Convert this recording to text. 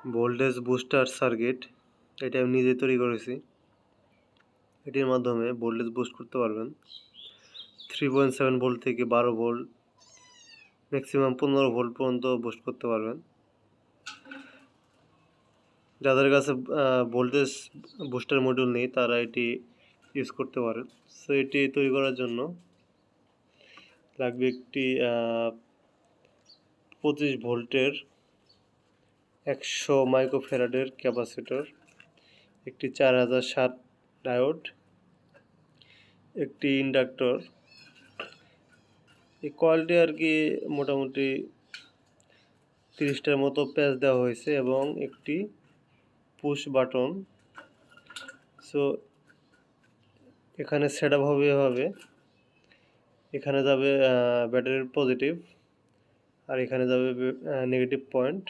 Voltage booster circuit, এটা আমি নিজে তৈরি করেছি। এটির মাধ্যমে ভোল্টেজ বুস্ট করতে পারবেন 3.7 ভোল্ট থেকে 12 ভোল্ট, ম্যাক্সিমাম 15 ভোল্ট পর্যন্ত বুস্ট করতে পারবেন। যাদের কাছে ভোল্টেজ বুস্টার মডিউল নেই তারা এটি ইউজ করতে পারেন। সো এটি তৈরি করার জন্য লাগবে একটি 25 ভোল্টের 100 মাইক্রোফ্যারাডের ক্যাপাসিটর, একটি 4007 ডায়োড, একটি ইন্ডাক্টর। এই কয়েলটি আর কি মোটামুটি 30টার মতো প্যাচ দেওয়া হয়েছে এবং একটি পুশ বাটন। সো এখানে সেট আপ হবে এভাবে, এখানে যাবে ব্যাটারির পজিটিভ আর এখানে যাবে নেগেটিভ পয়েন্ট।